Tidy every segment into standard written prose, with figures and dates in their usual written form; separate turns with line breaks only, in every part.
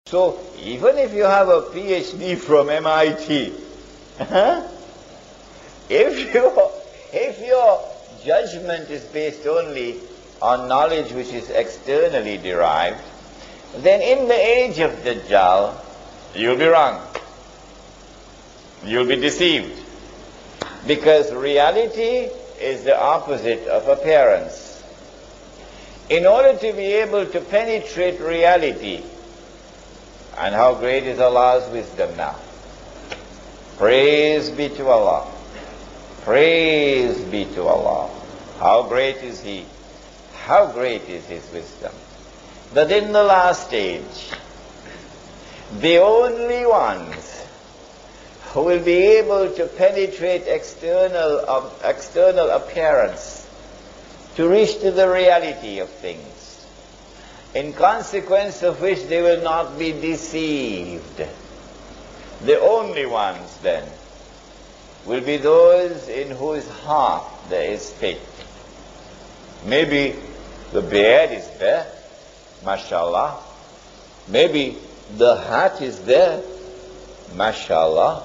So even if you have a PhD from MIT, if your judgment is based only on knowledge which is externally derived, then in the age of Dajjal, you'll be wrong. You'll be deceived. Because reality is the opposite of appearance. In order to be able to penetrate reality, and how great is Allah's wisdom now. Praise be to Allah. Praise be to Allah. How great is He. How great is His wisdom. That in the last age, the only ones who will be able to penetrate external appearance to reach to the reality of things, in consequence of which they will not be deceived. The only ones then will be those in whose heart there is faith. Maybe the beard is there, mashallah. Maybe the hat is there, mashallah.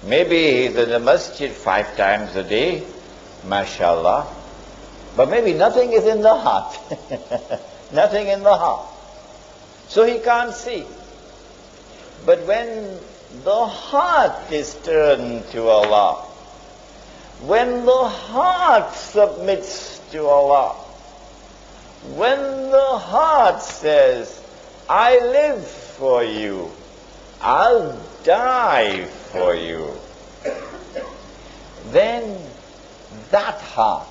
Maybe he's in the masjid 5 times a day, mashallah. But maybe nothing is in the heart. Nothing in the heart. So he can't see. But when the heart is turned to Allah, when the heart submits to Allah, when the heart says, I live for you, I'll die for you, then that heart,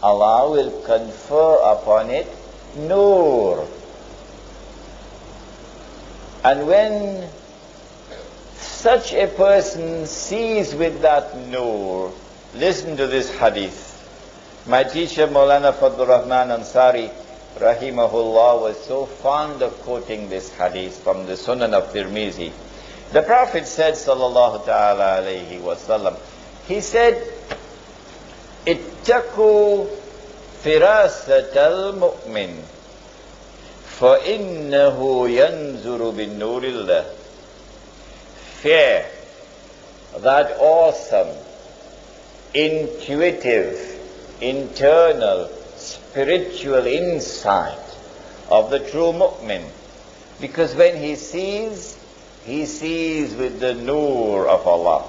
Allah will confer upon it nur. And when such a person sees with that nur, listen to this hadith. My teacher Maulana Fadlur Rahman Ansari rahimahullah was so fond of quoting this hadith from the Sunan of Tirmizi. The Prophet said sallallahu ta'ala alayhi wa sallam, he said, ittaqu firasatal mu'min فَإِنَّهُ يَنْزُرُ بِالنُّورِ اللَّهِ. Fear that awesome, intuitive, internal, spiritual insight of the true mu'min. Because when he sees with the nur of Allah.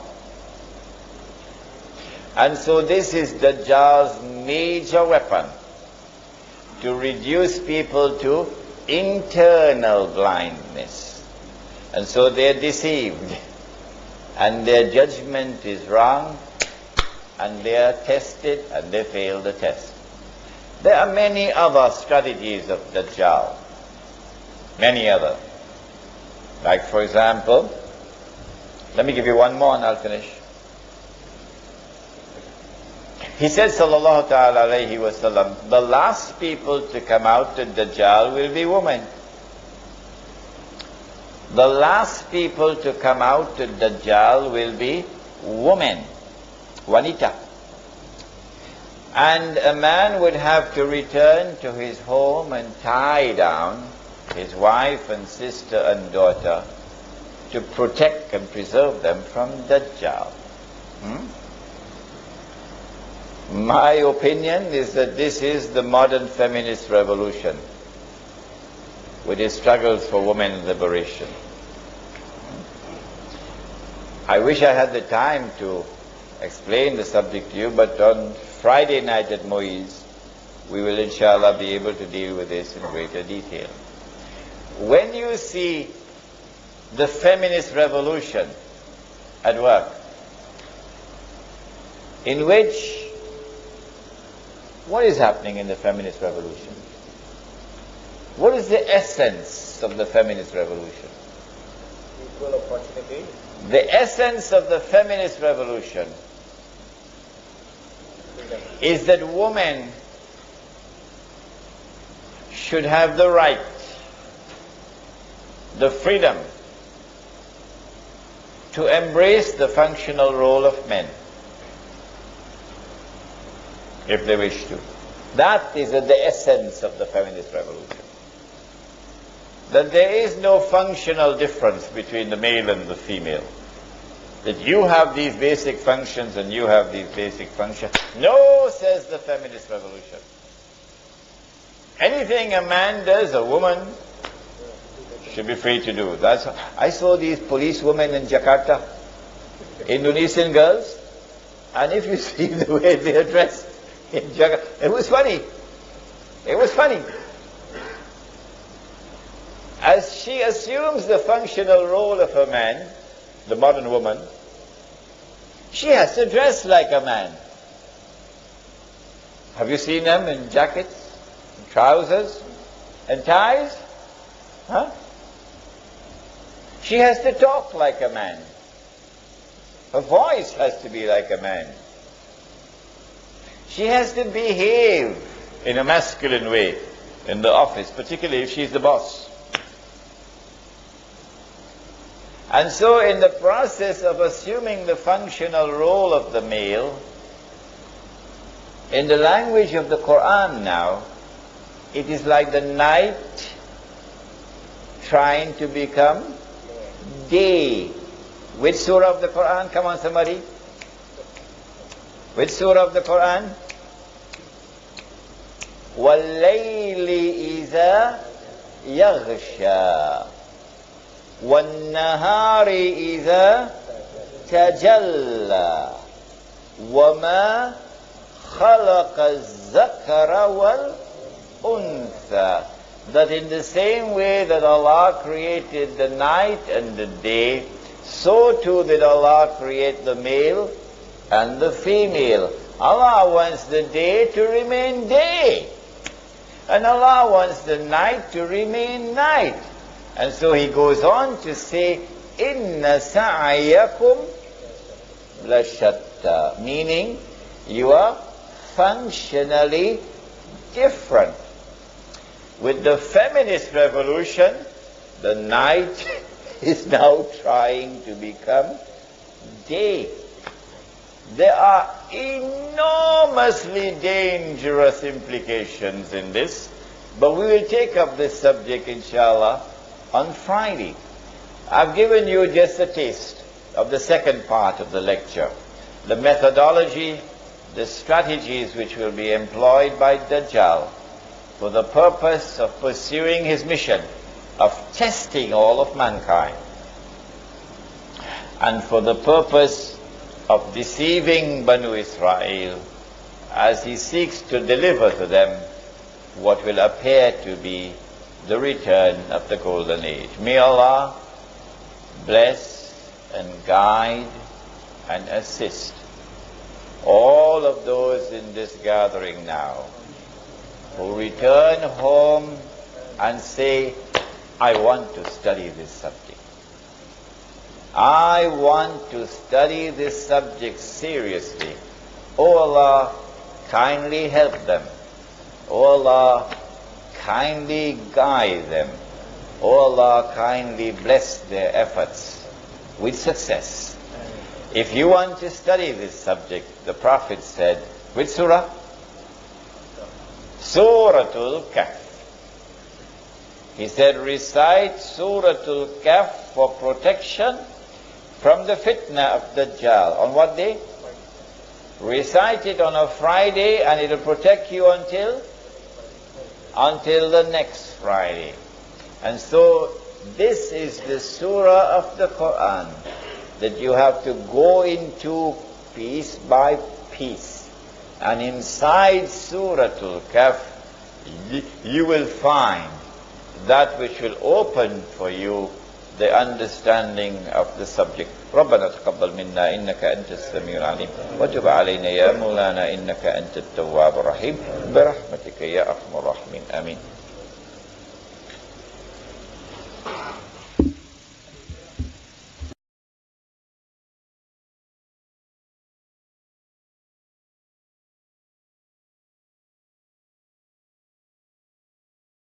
And so this is Dajjal's major weapon, to reduce people to internal blindness. And so they're deceived, and their judgment is wrong, and they are tested, and they fail the test. There are many other strategies of Dajjal. Many other. Like, for example, let me give you one more and I'll finish. He said, sallallahu ta'ala alayhi wa sallam, the last people to come out to Dajjal will be women. The last people to come out to Dajjal will be women, wanita. And a man would have to return to his home and tie down his wife and sister and daughter to protect and preserve them from Dajjal. My opinion is that this is the modern feminist revolution, with its struggles for women's liberation. I wish I had the time to explain the subject to you, but on Friday night at Moise, we will inshallah be able to deal with this in greater detail. When you see the feminist revolution at work, in which, what is happening in the feminist revolution? What is the essence of the feminist revolution?
Equal opportunity.
The essence of the feminist revolution is that women should have the right, the freedom to embrace the functional role of men, if they wish to. That is the essence of the feminist revolution. that there is no functional difference between the male and the female. That you have these basic functions and you have these basic functions. No, says the feminist revolution. Anything a man does, a woman should be free to do. I saw these police women in Jakarta, Indonesian girls, and if you see the way they are dressed in Jakarta, it was funny. It was funny. As she assumes the functional role of a man, the modern woman, she has to dress like a man. Have you seen them in jackets, and trousers, and ties? Huh? She has to talk like a man. Her voice has to be like a man. She has to behave in a masculine way in the office, particularly if she's the boss. And so in the process of assuming the functional role of the male, in the language of the Quran now, it is like the night trying to become day. Which surah of the Quran? Come on, somebody. Which surah of the Quran? وَاللَّيْلِ إِذَا يَغْشَى وَالنَّهَارِ إِذَا تَجَلَّى وَمَا خَلَقَ الذَّكَرَ وَالْأُنثَى. That in the same way that Allah created the night and the day, so too did Allah create the male and the female. Allah wants the day to remain day, and Allah wants the night to remain night. And so he goes on to say, Inna sa'ayakum lashatta, meaning you are functionally different. With the feminist revolution, the night is now trying to become day. There are enormously dangerous implications in this, but we will take up this subject, inshallah, on Friday. I've given you just a taste of the second part of the lecture, the methodology, the strategies which will be employed by Dajjal for the purpose of pursuing his mission of testing all of mankind, and for the purpose of deceiving Banu Israel as he seeks to deliver to them what will appear to be the return of the golden age. May Allah bless and guide and assist all of those in this gathering now who return home and say, I want to study this subject. I want to study this subject seriously. Oh Allah, kindly help them. Oh Allah, kindly guide them. Oh Allah, kindly bless their efforts with success. If you want to study this subject, the Prophet said, which surah? Suratul Kahf. He said, recite Suratul Kahf for protection from the fitna of Dajjal. On what day? Recite it on a Friday and it will protect you until the next Friday. And so this is the surah of the Quran that you have to go into piece by piece. And inside Suratul Kahf, you will find that which will open for you the understanding of the subject. ربنا تقبل منا إنك أنت السميع العليم وتب علينا يا مولانا إنك أنت التواب الرحيم برحمتك يا أرحم الراحمين آمين.